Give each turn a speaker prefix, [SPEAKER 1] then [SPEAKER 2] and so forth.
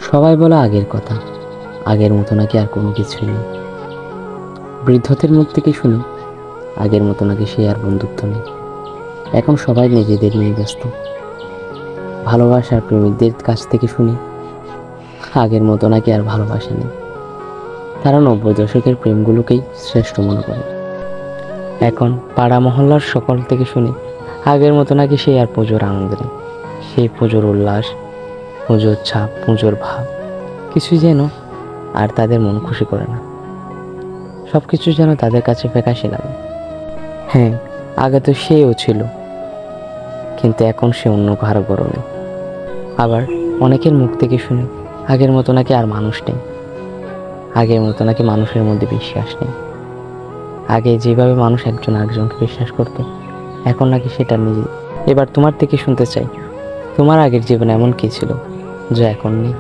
[SPEAKER 1] সবাই বলে আগের কথা, আগের মতো নাকি আর কোনো কিছুই নেই। বৃদ্ধদের মুখ থেকে শুনি আগের মতো নাকি সে আর বন্ধুত্ব নেই। এখন সবাই নিজেদের নিয়ে ব্যস্ত। ভালোবাসার প্রেমিকদের কাছ থেকে শুনি আগের মতো নাকি আর ভালোবাসা নেই। তারা 90 দশকের প্রেমগুলোকেই শ্রেষ্ঠ মনে করে। এখন পাড়া মহল্লার সকল থেকে শুনি আগের মতো নাকি সে আর পুজোর আনন্দ নেই। সেই পুজোর উল্লাস, পুজোর ছাপ, পুজোর ভাব কিছুই যেন আর তাদের মন খুশি করে না। সব কিছু যেন তাদের কাছে ফ্যাকাশে লাগে। হ্যাঁ, আগে তো সেও ছিল, কিন্তু এখন সে অন্য কারো গরমে। আবার অনেকের মুখ থেকে শুনি আগের মতো নাকি আর মানুষ নেই, আগের মতো নাকি মানুষের মধ্যে বিশ্বাস নেই। আগে যেভাবে মানুষ একজন আরেকজনকে বিশ্বাস করতো, এখন নাকি সেটা নিজে। এবার তোমার থেকে শুনতে চাই, তোমার আগের জীবনে এমন কি ছিল যা এখন নেই?